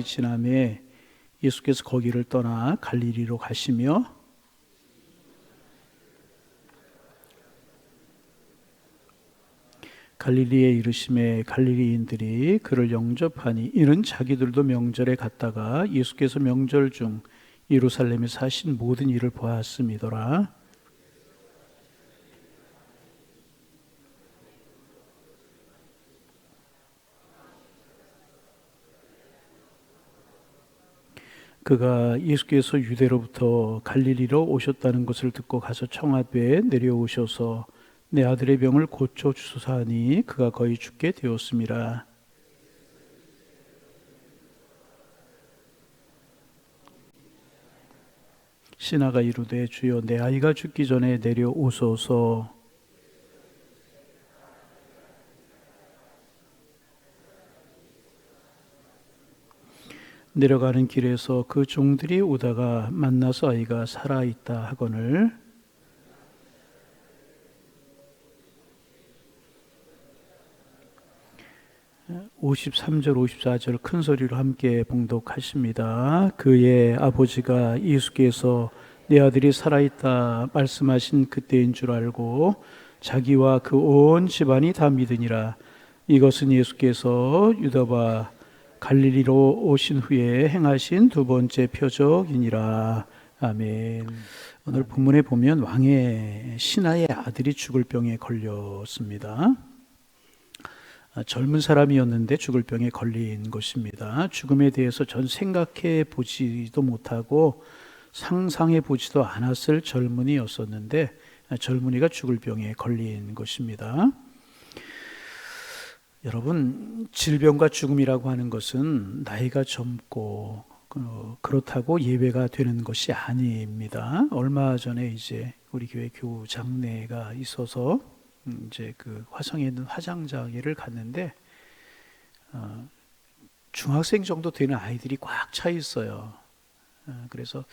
지남에 예수께서 거기를 떠나 갈릴리로 가시며 갈릴리에 이르심에 갈릴리인들이 그를 영접하니 이는 자기들도 명절에 갔다가 예수께서 명절 중 예루살렘에서 하신 모든 일을 보았음이더라. 그가 예수께서 유대로부터 갈릴리로 오셨다는 것을 듣고 가서 청하되 내려오셔서 내 아들의 병을 고쳐 주소서 하니 그가 거의 죽게 되었음이라. 신하가 이르되 주여 내 아이가 죽기 전에 내려오소서. 내려가는 길에서 그 종들이 오다가 만나서 아이가 살아있다 하거늘 53절 54절 큰 소리로 함께 봉독하십니다. 그의 아버지가 예수께서 내 아들이 살아있다 말씀하신 그때인 줄 알고 자기와 그 온 집안이 다 믿으니라. 이것은 예수께서 유다와 갈릴리로 오신 후에 행하신 두 번째 표적이니라. 아멘. 오늘 본문에 보면 왕의 신하의 아들이 죽을 병에 걸렸습니다. 젊은 사람이었는데 죽을 병에 걸린 것입니다. 죽음에 대해서 전 생각해 보지도 못하고 상상해 보지도 않았을 젊은이였었는데 젊은이가 죽을 병에 걸린 것입니다. 여러분, 질병과 죽음이라고 하는 것은 나이가 젊고 그렇다고 예외가 되는 것이 아닙니다. 얼마 전에 이제 우리 교회 교우 장례가 있어서 이제 그 화성에 있는 화장장애를 갔는데 중학생 정도 되는 아이들이 꽉 차 있어요. 그래서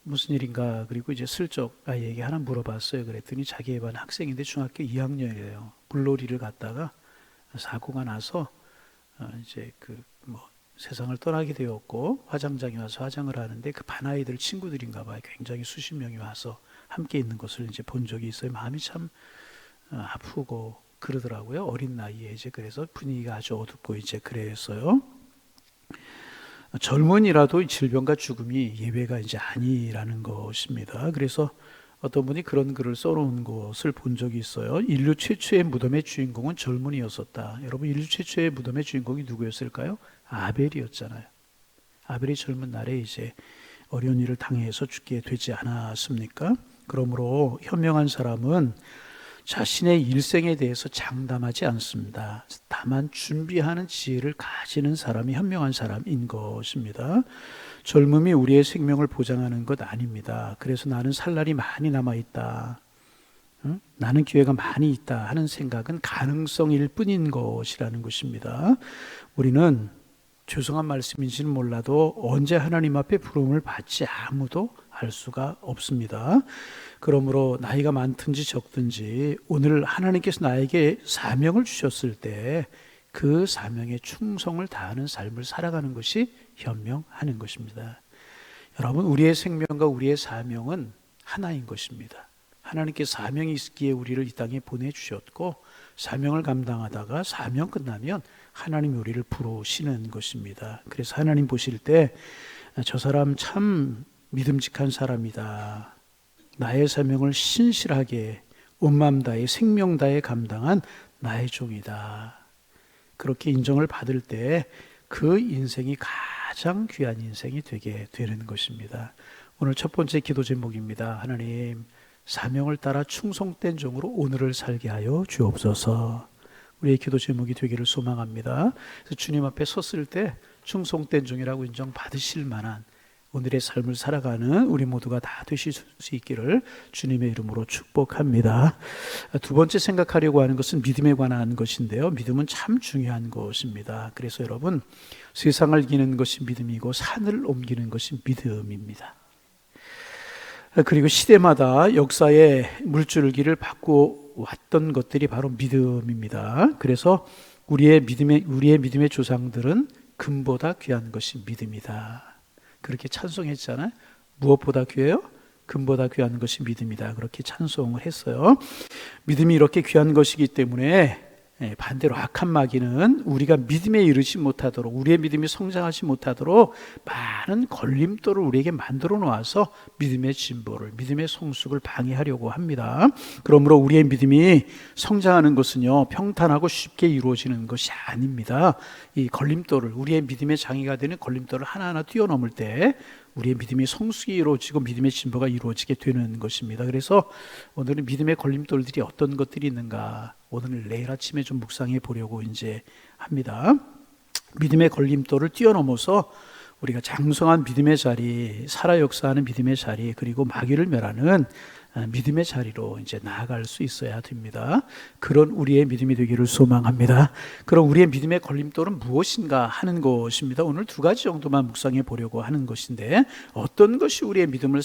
무슨 일인가 그리고 이제 슬쩍 아이에게 하나 물어봤어요. 그랬더니 자기 반 학생인데 중학교 2학년이에요. 물놀이를 갔다가 사고가 나서 이제 그 뭐 세상을 떠나게 되었고 화장장에 와서 화장을 하는데 그 반 아이들 친구들인가 봐요. 굉장히 수십 명이 와서 함께 있는 것을 이제 본 적이 있어요. 마음이 참 아프고 그러더라고요. 어린 나이에 이제 그래서 분위기가 아주 어둡고 이제 그랬어요. 젊은이라도 질병과 죽음이 예외가 이제 아니라는 것입니다. 그래서 어떤 분이 그런 글을 써놓은 것을 본 적이 있어요. 인류 최초의 무덤의 주인공은 젊은이였었다. 여러분, 인류 최초의 무덤의 주인공이 누구였을까요? 아벨이었잖아요. 아벨이 젊은 날에 이제 어려운 일을 당해서 죽게 되지 않았습니까? 그러므로 현명한 사람은 자신의 일생에 대해서 장담하지 않습니다. 다만 준비하는 지혜를 가지는 사람이 현명한 사람인 것입니다. 젊음이 우리의 생명을 보장하는 것 아닙니다. 그래서 나는 살 날이 많이 남아있다, 나는 기회가 많이 있다 하는 생각은 가능성일 뿐인 것이라는 것입니다. 우리는 죄송한 말씀인지는 몰라도 언제 하나님 앞에 부름을 받지 아무도 알 수가 없습니다. 그러므로 나이가 많든지 적든지 오늘 하나님께서 나에게 사명을 주셨을 때 그 사명에 충성을 다하는 삶을 살아가는 것이 현명하는 것입니다. 여러분, 우리의 생명과 우리의 사명은 하나인 것입니다. 하나님께 사명이 있기에 우리를 이 땅에 보내주셨고 사명을 감당하다가 사명 끝나면 하나님이 우리를 부르시는 것입니다. 그래서 하나님 보실 때 저 사람 참 믿음직한 사람이다, 나의 사명을 신실하게 온 마음 다해 생명 다해 감당한 나의 종이다, 그렇게 인정을 받을 때 그 인생이 가장 귀한 인생이 되게 되는 것입니다. 오늘 첫 번째 기도 제목입니다. 하나님, 사명을 따라 충성된 종으로 오늘을 살게 하여 주옵소서. 우리의 기도 제목이 되기를 소망합니다. 그래서 주님 앞에 섰을 때 충성된 종이라고 인정받으실 만한 오늘의 삶을 살아가는 우리 모두가 다 되실 수 있기를 주님의 이름으로 축복합니다. 두 번째 생각하려고 하는 것은 믿음에 관한 것인데요. 믿음은 참 중요한 것입니다. 그래서 여러분, 세상을 이기는 것이 믿음이고 산을 옮기는 것이 믿음입니다. 그리고 시대마다 역사의 물줄기를 바꾸어 왔던 것들이 바로 믿음입니다. 그래서 우리의 믿음의 조상들은 금보다 귀한 것이 믿음이다. 그렇게 찬송했잖아요. 무엇보다 귀해요? 금보다 귀한 것이 믿음이다. 그렇게 찬송을 했어요. 믿음이 이렇게 귀한 것이기 때문에 반대로 악한 마귀는 우리가 믿음에 이르지 못하도록, 우리의 믿음이 성장하지 못하도록 많은 걸림돌을 우리에게 만들어 놓아서 믿음의 진보를, 믿음의 성숙을 방해하려고 합니다. 그러므로 우리의 믿음이 성장하는 것은요, 평탄하고 쉽게 이루어지는 것이 아닙니다. 이 걸림돌을, 우리의 믿음의 장애가 되는 걸림돌을 하나하나 뛰어넘을 때 우리의 믿음이 성숙이 이루어지고 믿음의 진보가 이루어지게 되는 것입니다. 그래서 오늘은 믿음의 걸림돌들이 어떤 것들이 있는가, 오늘 내일 아침에 좀 묵상해 보려고 이제 합니다. 믿음의 걸림돌을 뛰어넘어서 우리가 장성한 믿음의 자리, 살아 역사하는 믿음의 자리, 그리고 마귀를 멸하는 믿음의 자리로 이제 나아갈 수 있어야 됩니다. 그런 우리의 믿음이 되기를 소망합니다. 그럼 우리의 믿음의 걸림돌은 무엇인가 하는 것입니다. 오늘 두 가지 정도만 묵상해 보려고 하는 것인데, 어떤 것이 우리의 믿음을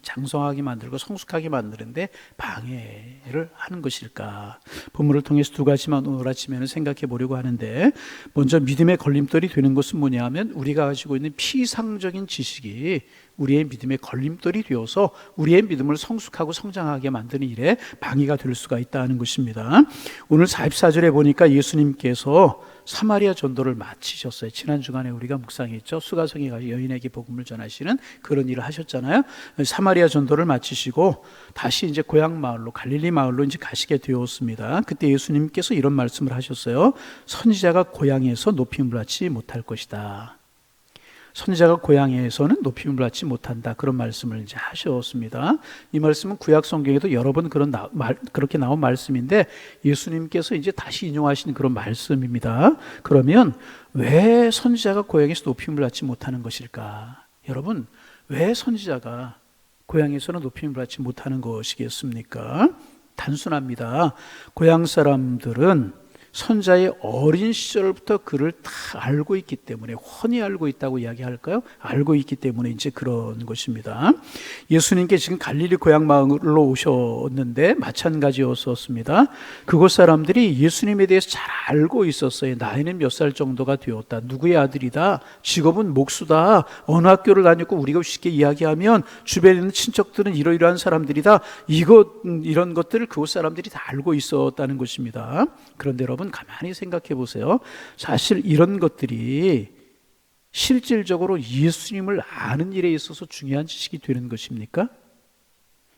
장성하게 만들고 성숙하게 만드는데 방해를 하는 것일까? 본문을 통해서 두 가지만 오늘 아침에는 생각해 보려고 하는데, 먼저 믿음의 걸림돌이 되는 것은 뭐냐면, 우리가 가지고 있는 피상적인 지식이 우리의 믿음의 걸림돌이 되어서 우리의 믿음을 성숙하고 성장하게 만드는 일에 방해가 될 수가 있다는 것입니다. 오늘 44절에 보니까 예수님께서 사마리아 전도를 마치셨어요. 지난 주간에 우리가 묵상했죠. 수가성에 가서 여인에게 복음을 전하시는 그런 일을 하셨잖아요. 사마리아 전도를 마치시고 다시 이제 고향 마을로, 갈릴리 마을로 이제 가시게 되었습니다. 그때 예수님께서 이런 말씀을 하셨어요. 선지자가 고향에서 높임을 받지 못할 것이다. 선지자가 고향에서는 높임을 받지 못한다. 그런 말씀을 이제 하셨습니다. 이 말씀은 구약 성경에도 여러 번 그렇게 나온 말씀인데, 예수님께서 이제 다시 인용하신 그런 말씀입니다. 그러면 왜 선지자가 고향에서 높임을 받지 못하는 것일까? 여러분, 왜 선지자가 고향에서는 높임을 받지 못하는 것이겠습니까? 단순합니다. 고향 사람들은 선자의 어린 시절부터 그를 다 알고 있기 때문에, 훤히 알고 있다고 이야기할까요? 알고 있기 때문에 이제 그런 것입니다. 예수님께 지금 갈릴리 고향 마을로 오셨는데 마찬가지였었습니다. 그곳 사람들이 예수님에 대해서 잘 알고 있었어요. 나이는 몇 살 정도가 되었다, 누구의 아들이다, 직업은 목수다, 어느 학교를 다녔고, 우리가 쉽게 이야기하면 주변에 있는 친척들은 이러이러한 사람들이다, 이런 것들을 그곳 사람들이 다 알고 있었다는 것입니다. 그런데 여러분, 가만히 생각해 보세요. 사실 이런 것들이 실질적으로 예수님을 아는 일에 있어서 중요한 지식이 되는 것입니까?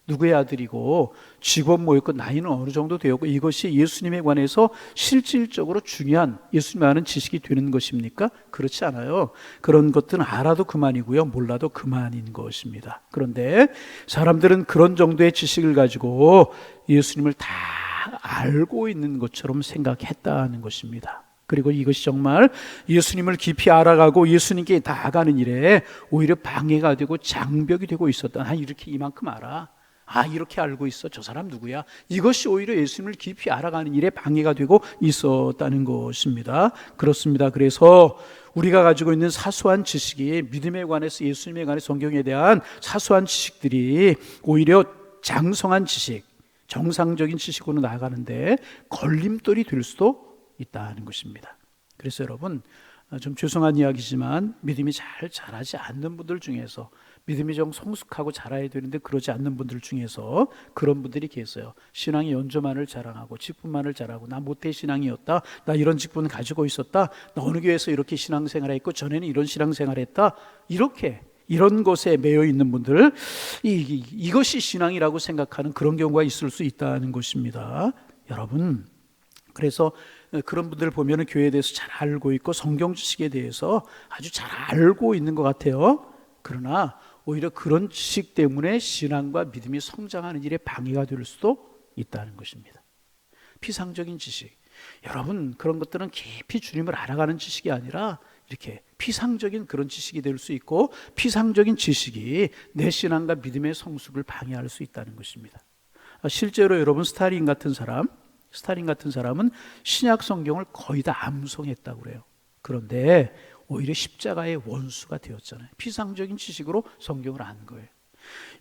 누구의 아들이고 직업 뭐였고 나이는 어느 정도 되었고, 이것이 예수님에 관해서 실질적으로 중요한 예수님 아는 지식이 되는 것입니까? 그렇지 않아요. 그런 것들은 알아도 그만이고요, 몰라도 그만인 것입니다. 그런데 사람들은 그런 정도의 지식을 가지고 예수님을 다 알고 있는 것처럼 생각했다는 것입니다. 그리고 이것이 정말 예수님을 깊이 알아가고 예수님께 나아가는 일에 오히려 방해가 되고 장벽이 되고 있었다. 이렇게 이만큼 알아, 이렇게 알고 있어, 저 사람 누구야, 이것이 오히려 예수님을 깊이 알아가는 일에 방해가 되고 있었다는 것입니다. 그렇습니다. 그래서 우리가 가지고 있는 사소한 지식이, 믿음에 관해서, 예수님에 관해서, 성경에 대한 사소한 지식들이 오히려 장성한 지식, 정상적인 지식으로 나아가는데 걸림돌이 될 수도 있다는 것입니다. 그래서 여러분, 좀 죄송한 이야기지만 믿음이 잘 자라지 않는 분들 중에서, 믿음이 좀 성숙하고 자라야 되는데 그러지 않는 분들 중에서 그런 분들이 계세요. 신앙의 연조만을 자랑하고 직분만을 자랑하고, 나 모태 신앙이었다, 나 이런 직분 가지고 있었다, 나 어느 교회에서 이렇게 신앙생활을 했고 전에는 이런 신앙생활을 했다, 이런 것에 매여 있는 분들, 이것이 신앙이라고 생각하는 그런 경우가 있을 수 있다는 것입니다. 여러분, 그래서 그런 분들을 보면 교회에 대해서 잘 알고 있고 성경 지식에 대해서 아주 잘 알고 있는 것 같아요. 그러나 오히려 그런 지식 때문에 신앙과 믿음이 성장하는 일에 방해가 될 수도 있다는 것입니다. 피상적인 지식, 여러분, 그런 것들은 깊이 주님을 알아가는 지식이 아니라 이렇게 피상적인 그런 지식이 될 수 있고, 피상적인 지식이 내 신앙과 믿음의 성숙을 방해할 수 있다는 것입니다. 실제로 여러분, 스탈린 같은 사람은 신약 성경을 거의 다 암송했다고 그래요. 그런데 오히려 십자가의 원수가 되었잖아요. 피상적인 지식으로 성경을 아는 거예요.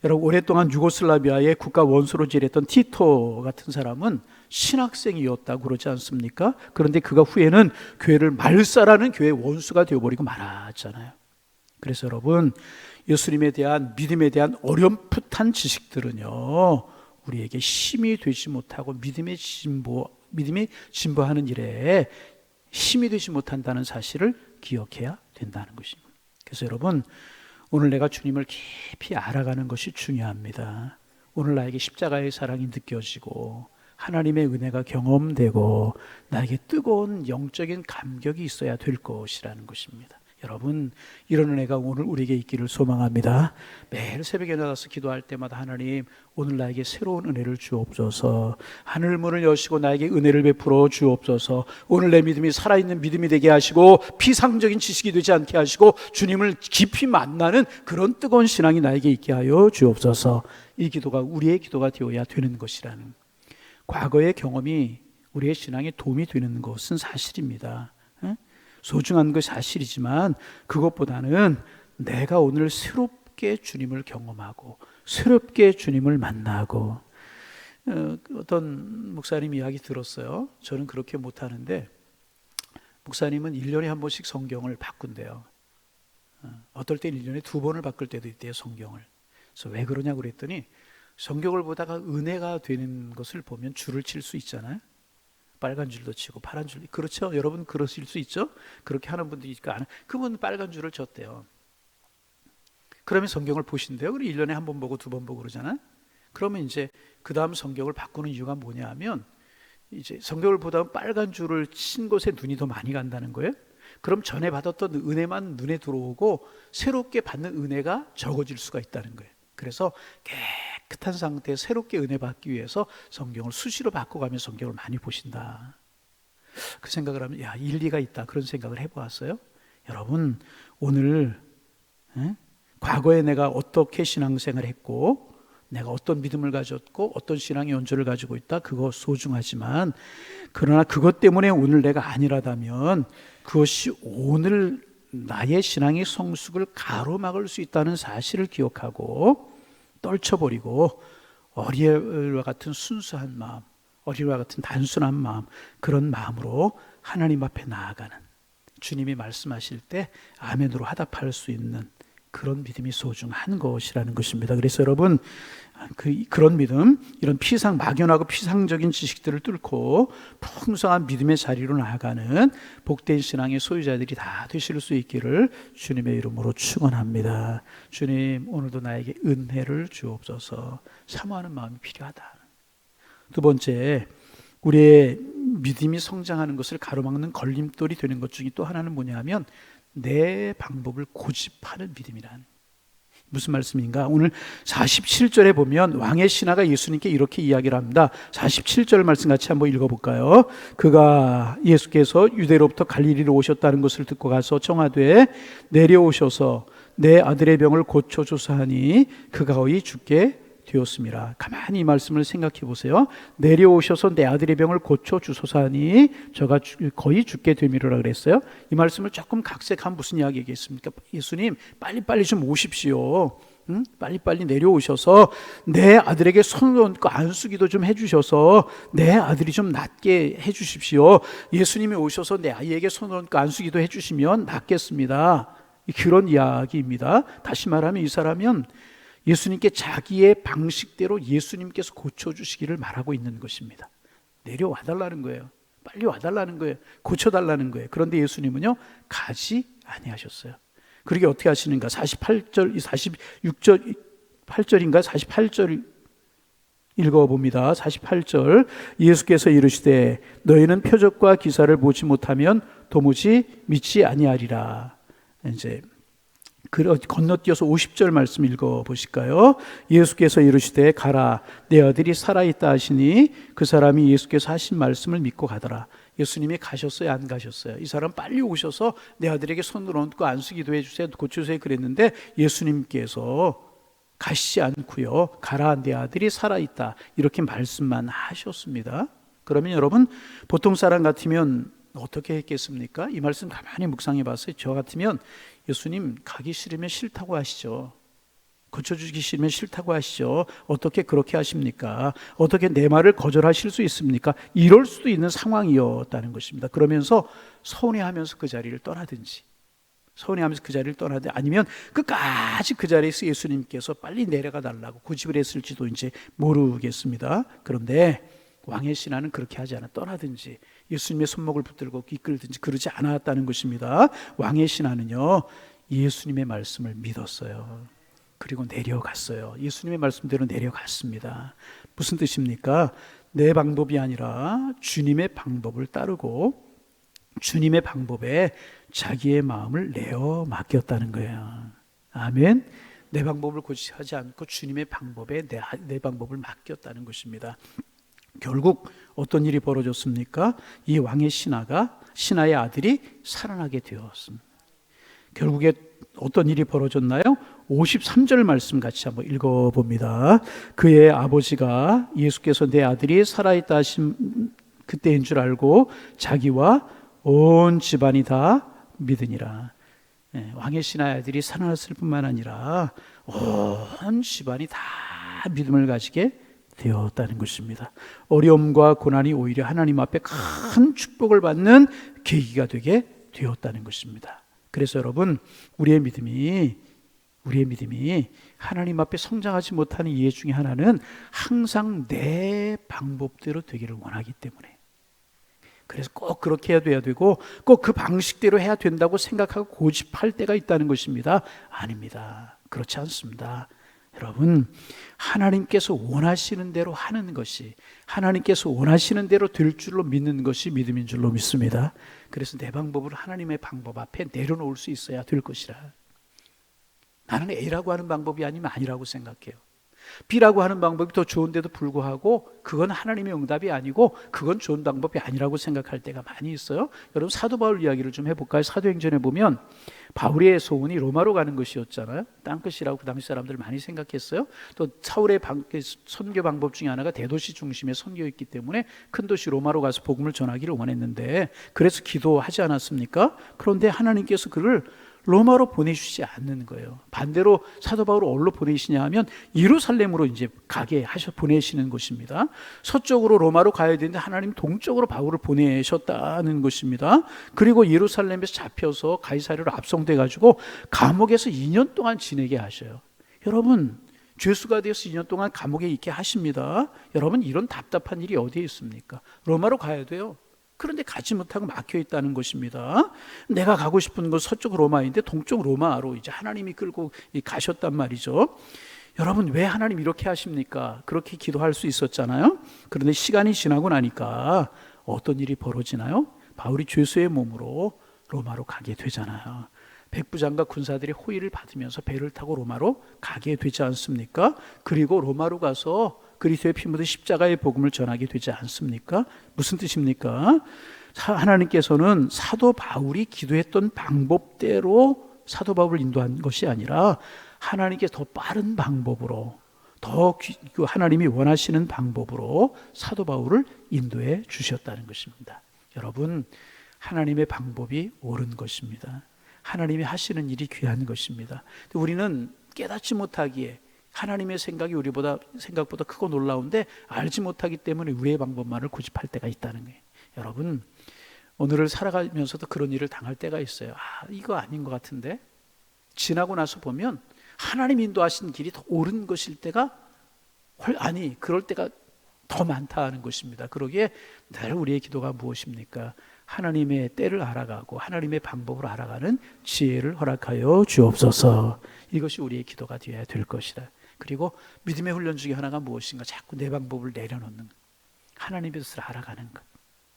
여러분, 오랫동안 유고슬라비아의 국가 원수로 지냈던 티토 같은 사람은 신학생이었다고 그러지 않습니까? 그런데 그가 후에는 교회를 말살하는 교회 원수가 되어버리고 말았잖아요. 그래서 여러분, 예수님에 대한 믿음에 대한 어렴풋한 지식들은요, 우리에게 힘이 되지 못하고 믿음이 진보하는 일에 힘이 되지 못한다는 사실을 기억해야 된다는 것입니다. 그래서 여러분, 오늘 내가 주님을 깊이 알아가는 것이 중요합니다. 오늘 나에게 십자가의 사랑이 느껴지고 하나님의 은혜가 경험되고 나에게 뜨거운 영적인 감격이 있어야 될 것이라는 것입니다. 여러분, 이런 은혜가 오늘 우리에게 있기를 소망합니다. 매일 새벽에 나가서 기도할 때마다 하나님, 오늘 나에게 새로운 은혜를 주옵소서. 하늘 문을 여시고 나에게 은혜를 베풀어 주옵소서. 오늘 내 믿음이 살아있는 믿음이 되게 하시고 피상적인 지식이 되지 않게 하시고 주님을 깊이 만나는 그런 뜨거운 신앙이 나에게 있게 하여 주옵소서. 이 기도가 우리의 기도가 되어야 되는 것이라는, 과거의 경험이 우리의 신앙에 도움이 되는 것은 사실입니다. 소중한 것이 사실이지만 그것보다는 내가 오늘 새롭게 주님을 경험하고 새롭게 주님을 만나고, 어떤 목사님 이야기 들었어요. 저는 그렇게 못하는데 목사님은 1년에 한 번씩 성경을 바꾼대요. 어떨 땐 1년에 2번을 바꿀 때도 있대요, 성경을. 그래서 왜 그러냐고 그랬더니 성경을 보다가 은혜가 되는 것을 보면 줄을 칠 수 있잖아요. 빨간 줄도 치고 파란 줄도. 그렇죠? 여러분 그러실 수 있죠? 그렇게 하는 분들이 있고, 그분 빨간 줄을 쳤대요. 그러면 성경을 보신대요. 그리고 1년에 한 번 보고 2번 보고 그러잖아요. 그러면 이제 그 다음 성경을 바꾸는 이유가 뭐냐 하면, 이제 성경을 보다 빨간 줄을 친 곳에 눈이 더 많이 간다는 거예요. 그럼 전에 받았던 은혜만 눈에 들어오고 새롭게 받는 은혜가 적어질 수가 있다는 거예요. 그래서 깨끗한 상태에 새롭게 은혜 받기 위해서 성경을 수시로 바꿔가며 성경을 많이 보신다. 그 생각을 하면 일리가 있다, 그런 생각을 해보았어요. 여러분, 오늘 과거에 내가 어떻게 신앙생활을 했고 내가 어떤 믿음을 가졌고 어떤 신앙의 연조를 가지고 있다, 그거 소중하지만, 그러나 그것 때문에 오늘 내가 아니라다면 그것이 오늘 나의 신앙의 성숙을 가로막을 수 있다는 사실을 기억하고 떨쳐버리고 어린애와 같은 순수한 마음, 어린애와 같은 단순한 마음, 그런 마음으로 하나님 앞에 나아가는, 주님이 말씀하실 때 아멘으로 화답할 수 있는 그런 믿음이 소중한 것이라는 것입니다. 그래서 여러분, 그런 믿음, 이런 막연하고 피상적인 지식들을 뚫고 풍성한 믿음의 자리로 나아가는 복된 신앙의 소유자들이 다 되실 수 있기를 주님의 이름으로 축원합니다. 주님, 오늘도 나에게 은혜를 주옵소서. 사모하는 마음이 필요하다. 두 번째, 우리의 믿음이 성장하는 것을 가로막는 걸림돌이 되는 것 중에 또 하나는 뭐냐면, 내 방법을 고집하는 믿음이란. 무슨 말씀인가? 오늘 47절에 보면 왕의 신하가 예수님께 이렇게 이야기를 합니다. 47절 말씀 같이 한번 읽어볼까요? 예수께서 유대로부터 갈릴리로 오셨다는 것을 듣고 가서 청하되 내려오셔서 내 아들의 병을 고쳐주사 하니 그가 거의 죽게 되었습니다. 가만히 이 말씀을 생각해 보세요. 내려오셔서 내 아들의 병을 고쳐주소서 하니 저가 거의 죽게 되미로라 그랬어요. 이 말씀을 조금 각색한 무슨 이야기겠습니까? 예수님 빨리빨리 좀 오십시오. 빨리빨리 내려오셔서 내 아들에게 손을 얹고 안수기도 좀 해주셔서 내 아들이 좀 낫게 해주십시오. 예수님이 오셔서 내 아이에게 손을 얹고 안수기도 해주시면 낫겠습니다. 그런 이야기입니다. 다시 말하면 이 사람은 예수님께 자기의 방식대로 예수님께서 고쳐주시기를 말하고 있는 것입니다. 내려와달라는 거예요. 빨리 와달라는 거예요. 고쳐달라는 거예요. 그런데 예수님은요, 가지 아니하셨어요. 그러게 어떻게 하시는가? 48절, 46절, 8절인가? 48절 읽어봅니다. 48절, 예수께서 이르시되 너희는 표적과 기사를 보지 못하면 도무지 믿지 아니하리라. 이제 건너뛰어서 50절 말씀 읽어보실까요? 예수께서 이르시되 가라, 내 아들이 살아있다 하시니 그 사람이 예수께서 하신 말씀을 믿고 가더라. 예수님이 가셨어요, 안 가셨어요? 이 사람 빨리 오셔서 내 아들에게 손을 얹고 안수기도 해주세요, 고쳐주세요 그랬는데 예수님께서 가시지 않고요, 가라, 내 아들이 살아있다, 이렇게 말씀만 하셨습니다. 그러면 여러분, 보통 사람 같으면 어떻게 했겠습니까? 이 말씀 가만히 묵상해 봤어요. 저 같으면 예수님 가기 싫으면 싫다고 하시죠. 고쳐주기 싫으면 싫다고 하시죠. 어떻게 그렇게 하십니까? 어떻게 내 말을 거절하실 수 있습니까? 이럴 수도 있는 상황이었다는 것입니다. 그러면서 서운해하면서 그 자리를 떠나든지, 서운해하면서 그 자리를 떠나든지, 아니면 끝까지 그 자리에서 예수님께서 빨리 내려가 달라고 고집을 했을지도 이제 모르겠습니다. 그런데 왕의 신하는 그렇게 하지 않아 떠나든지 예수님의 손목을 붙들고 이끌든지 그러지 않았다는 것입니다. 왕의 신하는요, 예수님의 말씀을 믿었어요. 그리고 내려갔어요. 예수님의 말씀대로 내려갔습니다. 무슨 뜻입니까? 내 방법이 아니라 주님의 방법을 따르고 주님의 방법에 자기의 마음을 내어 맡겼다는 거예요. 아멘. 내 방법을 고집하지 않고 주님의 방법에 내 방법을 맡겼다는 것입니다. 결국 어떤 일이 벌어졌습니까? 이 왕의 신하의 아들이 살아나게 되었습니다. 결국에 어떤 일이 벌어졌나요? 53절 말씀 같이 한번 읽어봅니다. 그의 아버지가 예수께서 내 아들이 살아있다 하신 그때인 줄 알고 자기와 온 집안이 다 믿으니라. 왕의 신하의 아들이 살아났을 뿐만 아니라 온 집안이 다 믿음을 가지게 되었다는 것입니다. 어려움과 고난이 오히려 하나님 앞에 큰 축복을 받는 계기가 되게 되었다는 것입니다. 그래서 여러분, 우리의 믿음이 하나님 앞에 성장하지 못하는 이유 중에 하나는 항상 내 방법대로 되기를 원하기 때문에, 그래서 꼭 그렇게 해야 되고 꼭 그 방식대로 해야 된다고 생각하고 고집할 때가 있다는 것입니다. 아닙니다. 그렇지 않습니다. 여러분, 하나님께서 원하시는 대로 하는 것이, 하나님께서 원하시는 대로 될 줄로 믿는 것이 믿음인 줄로 믿습니다. 그래서 내 방법을 하나님의 방법 앞에 내려놓을 수 있어야 될 것이라. 나는 A라고 하는 방법이 아니면 아니라고 생각해요. B라고 하는 방법이 더 좋은데도 불구하고 그건 하나님의 응답이 아니고 그건 좋은 방법이 아니라고 생각할 때가 많이 있어요. 여러분, 사도 바울 이야기를 좀 해볼까요? 사도행전에 보면 바울의 소원이 로마로 가는 것이었잖아요. 땅끝이라고 그 당시 사람들 많이 생각했어요. 또 사울의 선교 방법 중에 하나가 대도시 중심의 선교였기 때문에 큰 도시 로마로 가서 복음을 전하기를 원했는데, 그래서 기도하지 않았습니까? 그런데 하나님께서 그를 로마로 보내주시지 않는 거예요. 반대로 사도 바울을 어디로 보내시냐 하면 예루살렘으로 이제 가게 보내시는 것입니다. 서쪽으로 로마로 가야 되는데 하나님 동쪽으로 바울을 보내셨다는 것입니다. 그리고 예루살렘에서 잡혀서 가이사랴로 압송돼 가지고 감옥에서 2년 동안 지내게 하셔요. 여러분, 죄수가 되어서 2년 동안 감옥에 있게 하십니다. 여러분, 이런 답답한 일이 어디에 있습니까? 로마로 가야 돼요. 그런데 가지 못하고 막혀 있다는 것입니다. 내가 가고 싶은 건 서쪽 로마인데 동쪽 로마로 이제 하나님이 끌고 가셨단 말이죠. 여러분, 왜 하나님 이렇게 하십니까? 그렇게 기도할 수 있었잖아요. 그런데 시간이 지나고 나니까 어떤 일이 벌어지나요? 바울이 죄수의 몸으로 로마로 가게 되잖아요. 백부장과 군사들이 호의를 받으면서 배를 타고 로마로 가게 되지 않습니까? 그리고 로마로 가서 그리스도의 피 묻은 십자가의 복음을 전하게 되지 않습니까? 무슨 뜻입니까? 하나님께서는 사도 바울이 기도했던 방법대로 사도 바울을 인도한 것이 아니라 하나님께 더 빠른 방법으로, 더 하나님이 원하시는 방법으로 사도 바울을 인도해 주셨다는 것입니다. 여러분, 하나님의 방법이 옳은 것입니다. 하나님이 하시는 일이 귀한 것입니다. 우리는 깨닫지 못하기에 하나님의 생각이 우리보다 생각보다 크고 놀라운데 알지 못하기 때문에 우리의 방법만을 고집할 때가 있다는 거예요. 여러분, 오늘을 살아가면서도 그런 일을 당할 때가 있어요. 이거 아닌 것 같은데, 지나고 나서 보면 하나님 인도하신 길이 더 옳은 것일 때가 그럴 때가 더 많다는 것입니다. 그러기에 늘 우리의 기도가 무엇입니까? 하나님의 때를 알아가고 하나님의 방법을 알아가는 지혜를 허락하여 주옵소서. 이것이 우리의 기도가 되어야 될 것이다. 그리고 믿음의 훈련 중에 하나가 무엇인가? 자꾸 내 방법을 내려놓는 것, 하나님의 뜻을 알아가는 것.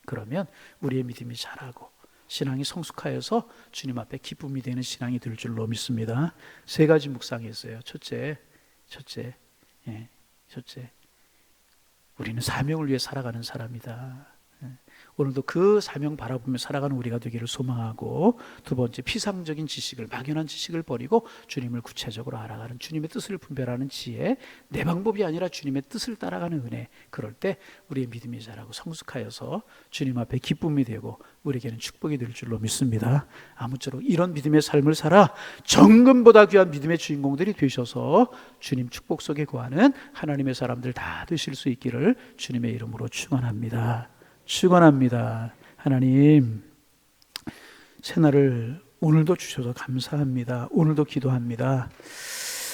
그러면 우리의 믿음이 자라고 신앙이 성숙하여서 주님 앞에 기쁨이 되는 신앙이 될 줄로 믿습니다. 3가지 묵상했어요. 첫째, 우리는 사명을 위해 살아가는 사람이다. 오늘도 그 사명 바라보며 살아가는 우리가 되기를 소망하고, 두 번째, 피상적인 지식을, 막연한 지식을 버리고 주님을 구체적으로 알아가는, 주님의 뜻을 분별하는 지혜, 내 방법이 아니라 주님의 뜻을 따라가는 은혜. 그럴 때 우리의 믿음이 자라고 성숙하여서 주님 앞에 기쁨이 되고 우리에게는 축복이 될 줄로 믿습니다. 아무쪼록 이런 믿음의 삶을 살아 정금보다 귀한 믿음의 주인공들이 되셔서 주님 축복 속에 거하는 하나님의 사람들 다 되실 수 있기를 주님의 이름으로 축원합니다. 축원합니다. 하나님, 새날을 오늘도 주셔서 감사합니다. 오늘도 기도합니다.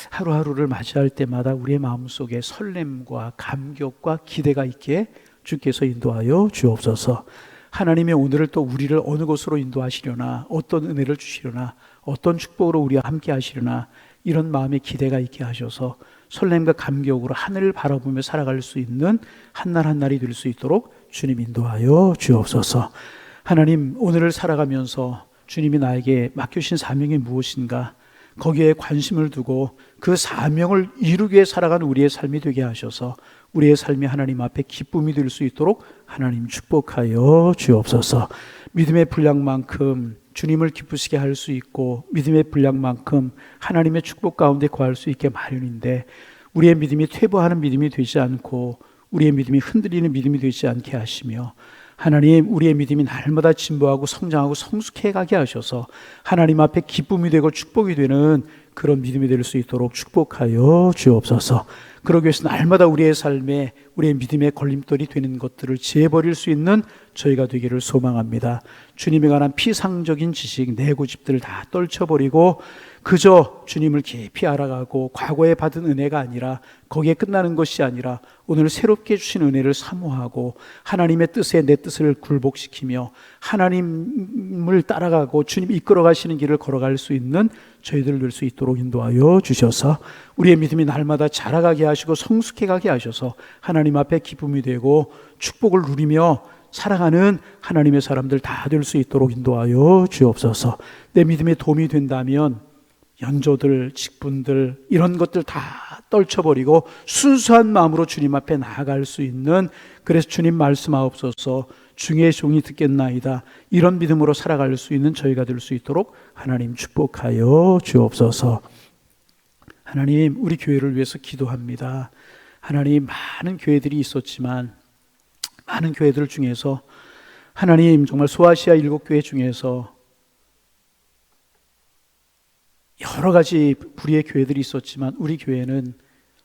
하루하루를 맞이할 때마다 우리의 마음속에 설렘과 감격과 기대가 있게 주께서 인도하여 주옵소서. 하나님의 오늘을 또 우리를 어느 곳으로 인도하시려나, 어떤 은혜를 주시려나, 어떤 축복으로 우리와 함께 하시려나, 이런 마음의 기대가 있게 하셔서 설렘과 감격으로 하늘을 바라보며 살아갈 수 있는 한날 한날이 될 수 있도록 주님 인도하여 주옵소서. 하나님, 오늘을 살아가면서 주님이 나에게 맡겨주신 사명이 무엇인가, 거기에 관심을 두고 그 사명을 이루기 위해 살아가는 우리의 삶이 되게 하셔서 우리의 삶이 하나님 앞에 기쁨이 될 수 있도록 하나님 축복하여 주옵소서. 믿음의 분량만큼 주님을 기쁘시게 할 수 있고, 믿음의 분량만큼 하나님의 축복 가운데 거할 수 있게 마련인데, 우리의 믿음이 퇴보하는 믿음이 되지 않고 우리의 믿음이 흔들리는 믿음이 되지 않게 하시며, 하나님, 우리의 믿음이 날마다 진보하고 성장하고 성숙해 가게 하셔서 하나님 앞에 기쁨이 되고 축복이 되는 그런 믿음이 될 수 있도록 축복하여 주옵소서. 그러기 위해서 날마다 우리의 삶에 우리의 믿음의 걸림돌이 되는 것들을 제버릴 수 있는 저희가 되기를 소망합니다. 주님에 관한 피상적인 지식, 내고집들을 다 떨쳐버리고 그저 주님을 깊이 알아가고 과거에 받은 은혜가 아니라, 거기에 끝나는 것이 아니라 오늘 새롭게 주신 은혜를 사모하고 하나님의 뜻에 내 뜻을 굴복시키며 하나님을 따라가고 주님 이끌어 가시는 길을 걸어갈 수 있는 저희들 될 수 있도록 인도하여 주셔서 우리의 믿음이 날마다 자라가게 하시고 성숙해 가게 하셔서 하나님 앞에 기쁨이 되고 축복을 누리며 살아가는 하나님의 사람들 다 될 수 있도록 인도하여 주옵소서. 내 믿음에 도움이 된다면 연조들, 직분들, 이런 것들 다 떨쳐버리고 순수한 마음으로 주님 앞에 나아갈 수 있는, 그래서 주님 말씀하옵소서, 중의 종이 듣겠나이다, 이런 믿음으로 살아갈 수 있는 저희가 될 수 있도록 하나님 축복하여 주옵소서. 하나님, 우리 교회를 위해서 기도합니다. 하나님, 많은 교회들이 있었지만 많은 교회들 중에서 하나님, 정말 소아시아 7교회 중에서 여러 가지 불의의 교회들이 있었지만 우리 교회는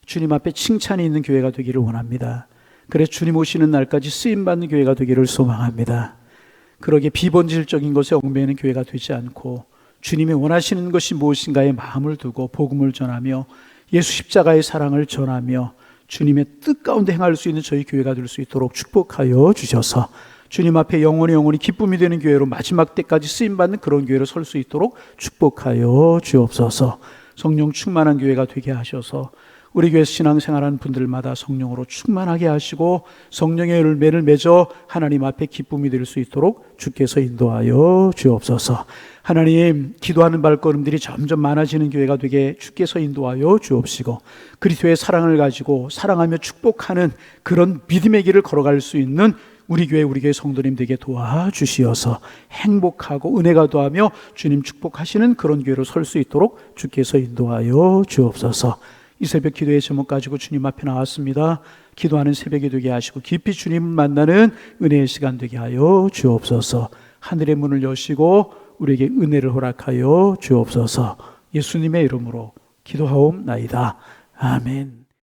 주님 앞에 칭찬이 있는 교회가 되기를 원합니다. 그래서 주님 오시는 날까지 쓰임받는 교회가 되기를 소망합니다. 그러기에 비본질적인 것에 얽매이는 교회가 되지 않고 주님이 원하시는 것이 무엇인가에 마음을 두고 복음을 전하며 예수 십자가의 사랑을 전하며 주님의 뜻 가운데 행할 수 있는 저희 교회가 될 수 있도록 축복하여 주셔서 주님 앞에 영원히 기쁨이 되는 교회로 마지막 때까지 쓰임받는 그런 교회로 설 수 있도록 축복하여 주옵소서. 성령 충만한 교회가 되게 하셔서 우리 교회에서 신앙생활하는 분들마다 성령으로 충만하게 하시고 성령의 열매를 맺어 하나님 앞에 기쁨이 될 수 있도록 주께서 인도하여 주옵소서. 하나님, 기도하는 발걸음들이 점점 많아지는 교회가 되게 주께서 인도하여 주옵시고 그리스도의 사랑을 가지고 사랑하며 축복하는 그런 믿음의 길을 걸어갈 수 있는 우리 교회 성도님 되게 도와주시어서 행복하고 은혜가 더하며 주님 축복하시는 그런 교회로 설 수 있도록 주께서 인도하여 주옵소서. 이 새벽 기도의 제목 가지고 주님 앞에 나왔습니다. 기도하는 새벽이 되게 하시고 깊이 주님을 만나는 은혜의 시간 되게 하여 주옵소서. 하늘의 문을 여시고 우리에게 은혜를 허락하여 주옵소서. 예수님의 이름으로 기도하옵나이다. 아멘.